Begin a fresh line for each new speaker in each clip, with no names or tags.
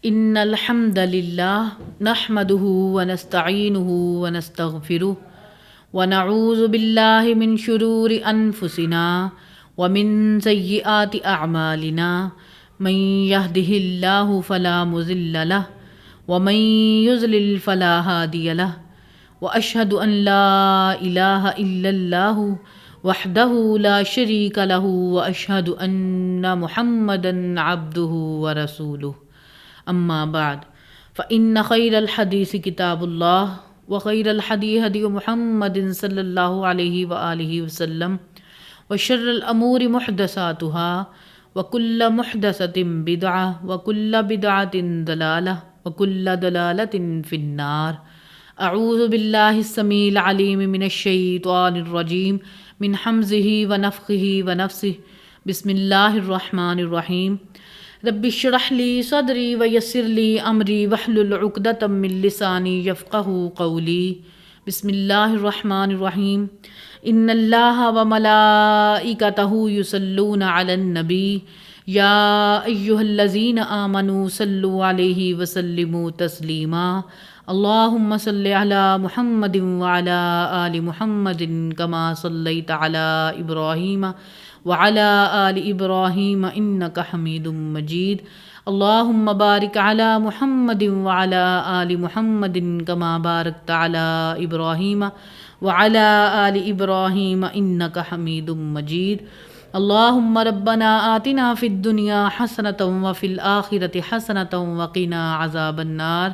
ان الحمد للہ نحمده ونستعینه ونستغفره ونعوذ باللہ من شرور انفسنا ومن سیئات اعمالنا من يهده اللہ فلا مضل له ومن يضلل فلا هادی له واشهد ان لا الہ الا اللہ وحدہ لا شریک له واشهد ان محمدا عبدہ ورسولہ اما بعد فإن خیر الحدیث کتاب اللہ وخیر الحدی ہدی محمد صلی اللہ علیہ وآلہ وسلم وشر الامور محدثاتها وکل محدثۃ بدعہ وکل بدعۃ ضلالہ وکل ضلالۃ فی النار۔ اعوذ باللہ السمیع العلیم من الشیطان الرجیم من حمزہ ونفخہ ونفثہ۔ بسم اللہ الرحمن الرحیم۔ رب اشرح لی صدری ویسر لی امری واحلل عقدۃ من لسانی یفقہوا قولی۔ بسم اللہ الرحمن الرحیم۔ ان اللہ وملائکتہ یصلون علی النبی یا ایہا الذین آمنوا صلوا علیہ وسلموا تسلیما۔ اللہم صل علی محمد وعلی آل محمد کما صلیت علی ابراہیم وعلى آل إبراہیم إنک حمید مجید۔ اللہم بارک علی محمد وعلى آل محمد کما بارکت علی ابراہیم وعلى آل إبراہیم إنک حمید مجید۔ اللہم ربنا آتنا فی الدنیا حسنۃ وفی الآخرۃ حسنۃ وقنا عذاب النار۔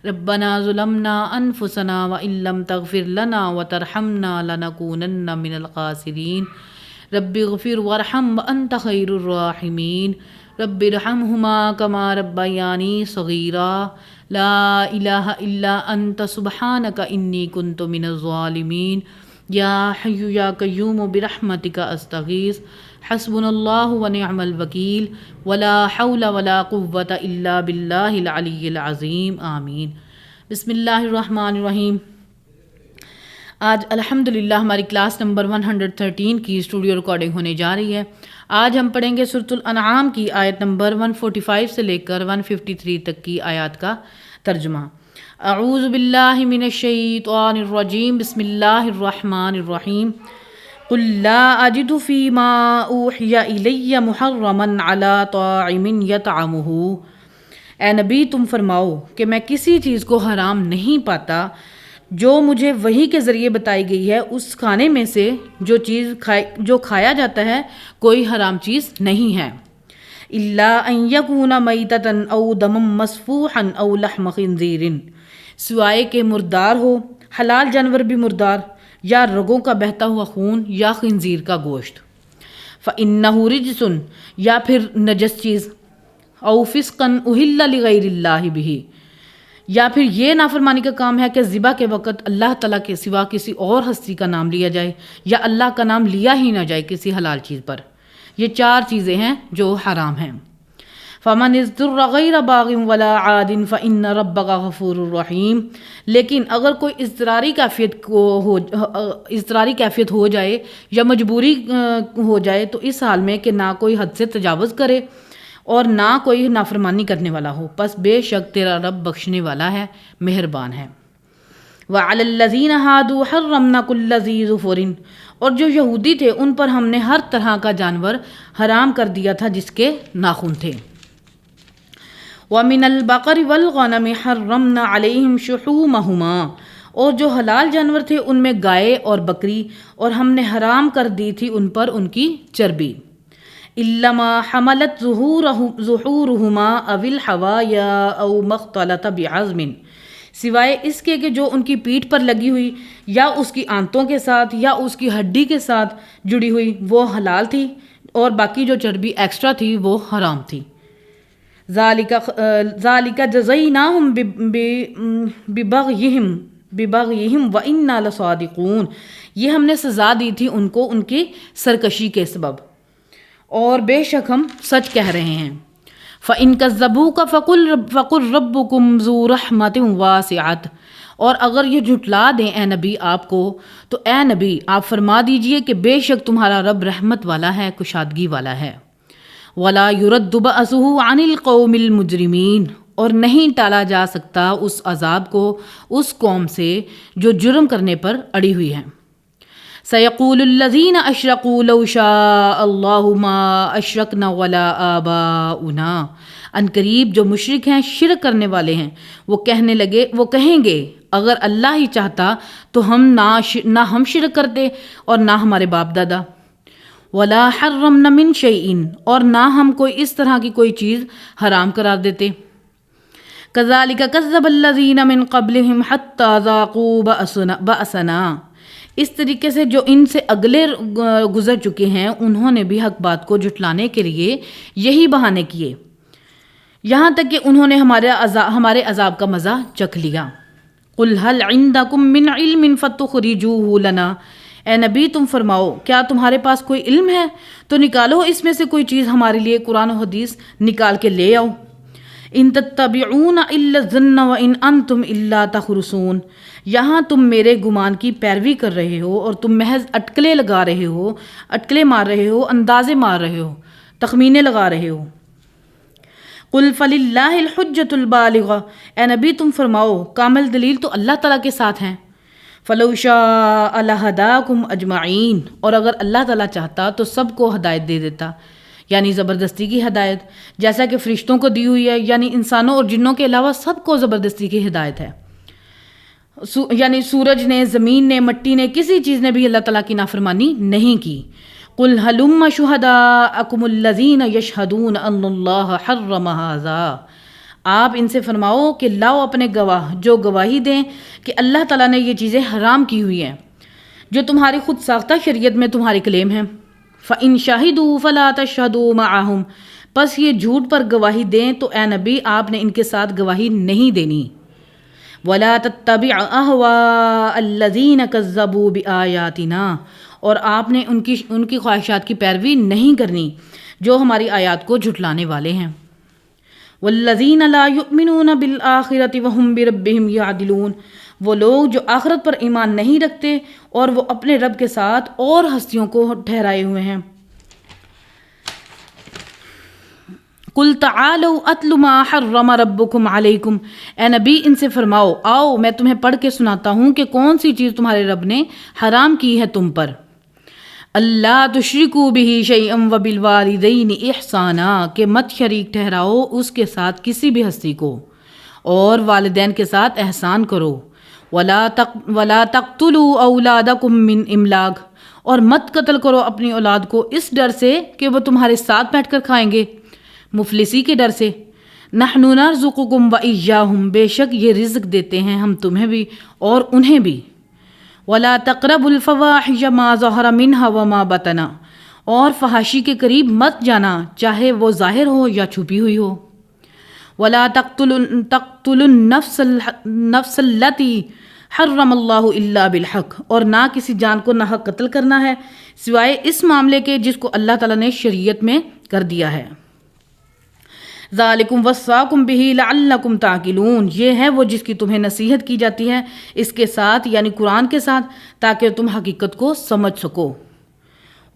ربنا ظلمنا انفسنا وإن لم تغفر لنا وترحمنا لنکونن من الخاسرین۔ رب اغفر وارحم وانت خیر الراحمین۔ رب ارحمہما کما ربیانی صغیرا۔ لا الہ الا انت سبحانک انی کنت من الظالمین۔ یا حی یا قیوم برحمتک استغیث۔ حسبنا اللہ ونعم الوکیل ولا حول ولا قوة الا باللہ العلی العظیم۔ آمین۔ بسم اللہ الرحمن الرحیم۔ آج الحمدللہ ہماری کلاس نمبر 113 کی اسٹوڈیو ریکارڈنگ ہونے جا رہی ہے۔ آج ہم پڑھیں گے سورۃ الانعام کی آیت نمبر 145 سے لے کر 153 تک کی آیات کا ترجمہ۔ اعوذ باللہ من الشیطان الرجیم۔ بسم اللہ الرحمن الرحیم۔ قل لا اجد فیما اوحی الی محرما علی طاعم یطعمہ۔ اے نبی تم فرماؤ کہ میں کسی چیز کو حرام نہیں پاتا جو مجھے وحی کے ذریعے بتائی گئی ہے، اس کھانے میں سے جو کھایا جاتا ہے کوئی حرام چیز نہیں ہے۔ الا ان یکون میتۃ او دما مسفوحا او لحم خنزیر، سوائے کہ مردار ہو، حلال جانور بھی مردار، یا رگوں کا بہتا ہوا خون یا خنزیر کا گوشت۔ فإنہ رجس، یا پھر نجس چیز، او فسقا اہل لغیر اللہ بہ، یا پھر یہ نافرمانی کا کام ہے کہ ذبح کے وقت اللہ تعالیٰ کے سوا کسی اور ہستی کا نام لیا جائے یا اللہ کا نام لیا ہی نہ جائے کسی حلال چیز پر۔ یہ 4 چیزیں ہیں جو حرام ہیں۔ فمن اضطر غیر باغ ولا عاد فإن ربک غفور رحیم۔ لیکن اگر کوئی اضطراری کیفیت ہو جائے یا مجبوری ہو جائے تو اس حال میں کہ نہ کوئی حد سے تجاوز کرے اور نہ کوئی نافرمانی کرنے والا ہو، پس بے شک تیرا رب بخشنے والا ہے، مہربان ہے۔ وَعَلَى الَّذِينَ هَادُوا حَرَّمْنَا كُلَّ ذِي ظُفُرٍ، اور جو یہودی تھے ان پر ہم نے ہر طرح کا جانور حرام کر دیا تھا جس کے ناخن تھے۔ وَمِنَ الْبَقَرِ وَالْغَنَمِ حَرَّمْنَا عَلَيْهِمْ شُحُومَهُمَا، اور جو حلال جانور تھے ان میں گائے اور بکری، اور ہم نے حرام کر دی تھی ان پر ان کی چربی۔ إِلَّا مَا حَمَلَتْ ظُهُورُهُمَا أَوِ الْحَوَايَا أَوْ مَا اخْتَلَطَ بِعَظْمٍ، سوائے اس کے کہ جو ان کی پیٹھ پر لگی ہوئی یا اس کی آنتوں کے ساتھ یا اس کی ہڈی کے ساتھ جڑی ہوئی وہ حلال تھی، اور باقی جو چربی ایکسٹرا تھی وہ حرام تھی۔ ذَلِكَ جَزَيْنَاهُمْ بِبَغْيِهِمْ وَإِنَّا لَصَادِقُونَ، یہ ہم نے سزا دی تھی ان کو ان کی سرکشی کے سبب، اور بے شک ہم سچ کہہ رہے ہیں۔ فَإِن كَذَّبُوكَ فَقُلْ رَبُّكُمْ ذُو رَحْمَةٍ وَاسِعَةٍ، اور اگر یہ جھٹلا دیں اے نبی آپ کو تو اے نبی آپ فرما دیجئے کہ بے شک تمہارا رب رحمت والا ہے، کشادگی والا ہے۔ وَلَا يُرَدُّ بَأْسُهُ عَنِ الْقَوْمِ الْمُجْرِمِينَ، اور نہیں ٹالا جا سکتا اس عذاب کو اس قوم سے جو جرم کرنے پر اڑی ہوئی ہے۔ سیقول الذین اشرکوا لو شاء اللہ ما اشرکنا ولا آباؤنا، ان قریب جو مشرک ہیں، شرک کرنے والے ہیں، وہ کہیں گے اگر اللہ ہی چاہتا تو ہم نہ ہم شرک کرتے اور نہ ہمارے باپ دادا۔ ولا حرمنا من شیء، اور نہ ہم کوئی اس طرح کی کوئی چیز حرام قرار دیتے۔ کذالک کذب الذین من قبلہم حتی ذاقوا بأسنا، اس طریقے سے جو ان سے اگلے گزر چکے ہیں انہوں نے بھی حق بات کو جھٹلانے کے لیے یہی بہانے کیے، یہاں تک کہ انہوں نے ہمارے عذاب کا مزہ چکھ لیا۔ قل هل عندکم من علم فتخرجوه لنا، اے نبی تم فرماؤ کیا تمہارے پاس کوئی علم ہے تو نکالو اس میں سے کوئی چیز ہمارے لیے، قرآن و حدیث نکال کے لے آؤ۔ ان تتبعون الا الظن وان انتم الا تخرصون، یہاں تم میرے گمان کی پیروی کر رہے ہو اور تم محض اٹکلیں مار رہے ہو، اندازے مار رہے ہو، تخمینے لگا رہے ہو۔ قل فللہ الحجۃ البالغہ، اے نبی تم فرماؤ کامل دلیل تو اللہ تعالیٰ کے ساتھ ہیں۔ فلو شاء لہداکم اجمعین، اور اگر اللہ تعالیٰ چاہتا تو سب کو ہدایت دے دیتا، یعنی زبردستی کی ہدایت، جیسا کہ فرشتوں کو دی ہوئی ہے، یعنی انسانوں اور جنوں کے علاوہ سب کو زبردستی کی ہدایت ہے۔ یعنی سورج نے، زمین نے، مٹی نے، کسی چیز نے بھی اللہ تعالیٰ کی نافرمانی نہیں کی۔ قل ہلم شہداءکم الذین یشہدون ان اللہ حرم ھذا، آپ ان سے فرماؤ کہ لاؤ اپنے گواہ جو گواہی دیں کہ اللہ تعالیٰ نے یہ چیزیں حرام کی ہوئی ہیں جو تمہاری خود ساختہ شریعت میں تمہارے کلیم ہیں۔ فَإِن شَهِدُوا فَلَا تَشْهَدُوا مَعَهُمْ، پس یہ جھوٹ پر گواہی دیں تو اے نبی آپ نے ان کے ساتھ گواہی نہیں دینی۔ وَلَا تَتَّبِعْ أَهْوَاءَ الَّذِينَ كَذَّبُوا بِآيَاتِنَا، اور آپ نے ان کی خواہشات کی پیروی نہیں کرنی جو ہماری آیات کو جھٹلانے والے ہیں۔ وَالَّذِينَ لَا يُؤْمِنُونَ بِالْآخِرَةِ وَهُمْ بِرَبِّهِمْ يَعْدِلُونَ، وہ لوگ جو آخرت پر ایمان نہیں رکھتے اور وہ اپنے رب کے ساتھ اور ہستیوں کو ٹھہرائے ہوئے ہیں۔ قُلْ تَعَالَوْا أَتْلُ مَا حَرَّمَ رَبُّكُمْ عَلَيْكُمْ، اے نبی ان سے فرماؤ آؤ میں تمہیں پڑھ کے سناتا ہوں کہ کون سی چیز تمہارے رب نے حرام کی ہے تم پر۔ اللہ تشرکوا بہ شیئا وبالوالدین احسانا، کہ مت شریک ٹھہراؤ اس کے ساتھ کسی بھی ہستی کو اور والدین کے ساتھ احسان کرو۔ ولا تقتلوا اولادکم من املاق، اور مت قتل کرو اپنی اولاد کو اس ڈر سے کہ وہ تمہارے ساتھ بیٹھ کر کھائیں گے، مفلسی کے ڈر سے۔ نحن نرزقکم وإیاہم، بے شک یہ رزق دیتے ہیں ہم تمہیں بھی اور انہیں بھی۔ ولا تقربوا الفواحش ما ظہر منها وما بطن، اور فحاشی کے قریب مت جانا چاہے وہ ظاہر ہو یا چھپی ہوئی ہو۔ ولا تقتلوا النفس التي حرم اللہ الا بالحق، اور نہ کسی جان کو ناحق قتل کرنا ہے سوائے اس معاملے کے جس کو اللہ تعالیٰ نے شریعت میں کر دیا ہے۔ ذالکم وصاکم بہ لعلکم تعقلون، یہ ہے وہ جس کی تمہیں نصیحت کی جاتی ہے اس کے ساتھ، یعنی قرآن کے ساتھ، تاکہ تم حقیقت کو سمجھ سکو۔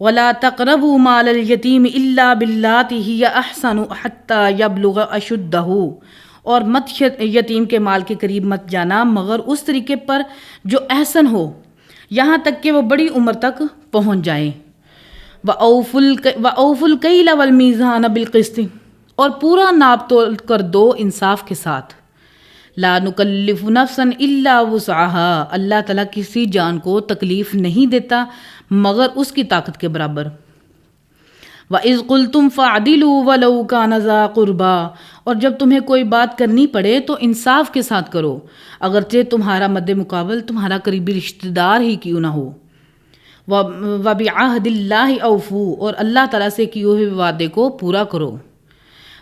ولا تقربوا مال الیتیم الا باللاتی ہی احسن حتی یبلغ اشدہ، اور مت یتیم کے مال کے قریب مت جانا مگر اس طریقے پر جو احسن ہو، یہاں تک کہ وہ بڑی عمر تک پہنچ جائیں۔ وَأَوْفُوا الْكَيْلَ وَالْمِيزَانَ بِالْقِسْطِ، اور پورا ناپ تول کر دو انصاف کے ساتھ۔ لا نکلف نفسا الا وسعها، اللہ تعالیٰ کسی جان کو تکلیف نہیں دیتا مگر اس کی طاقت کے برابر۔ وَإِذْ قُلْتُمْ فَاعْدِلُوا وَلَوْ كَانَ ذَا قُرْبَىٰ، اور جب تمہیں کوئی بات کرنی پڑے تو انصاف کے ساتھ کرو اگرچہ تمہارا مد مقابل تمہارا قریبی رشتہ دار ہی کیوں نہ ہو۔ وَبِعَهْدِ اللَّهِ أَوْفُوا، اور اللہ تعالیٰ سے کیے ہوئے وعدے کو پورا کرو۔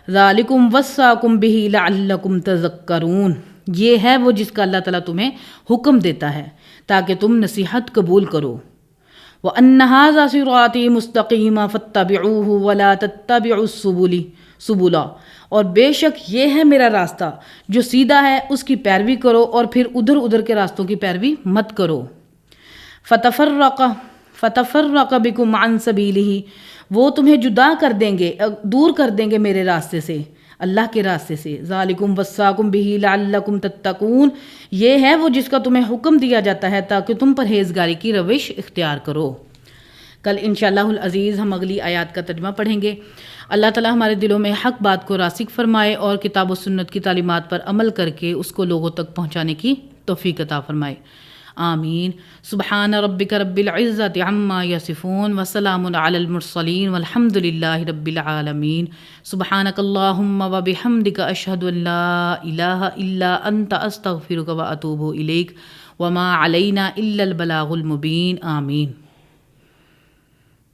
ذَلِكُمْ وَصَّاكُمْ بِهِ لَعَلَّكُمْ تَذَكَّرُونَ، یہ ہے وہ جس کا اللہ تعالیٰ تمہیں حکم دیتا ہے تاکہ تم نصیحت قبول کرو۔ وَأَنَّ هَذَا صِرَاطِي مُسْتَقِيمًا فَاتَّبِعُوهُ وَلَا تَتَّبِعُوا السُّبُلَ، اور بے شک یہ ہے میرا راستہ جو سیدھا ہے، اس کی پیروی کرو اور پھر ادھر ادھر کے راستوں کی پیروی مت کرو۔ فَتَفَرَّقَ بِكُمْ عَنْ سَبِيلِهِ، وہ تمہیں جدا کر دیں گے، دور کر دیں گے میرے راستے سے۔ اللہ کے راستے سے. ذالکم وصاکم بہ لعلکم تتقون، یہ ہے وہ جس کا تمہیں حکم دیا جاتا ہے تاکہ تم پرہیزگاری کی روش اختیار کرو. کل انشاءاللہ العزیز ہم اگلی آیات کا ترجمہ پڑھیں گے. اللہ تعالیٰ ہمارے دلوں میں حق بات کو راسخ فرمائے اور کتاب و سنت کی تعلیمات پر عمل کر کے اس کو لوگوں تک پہنچانے کی توفیق عطا فرمائے. آمین. سبحان ربک رب العزت عما یصفون وسلام علی المرسلین والحمد للہ رب العالمین. سبحانک اللہم وبحمدک اشہد ان لا الہ الا انت استغفرک واتوب الیک وما علینا الا البلاغ المبین. آمین.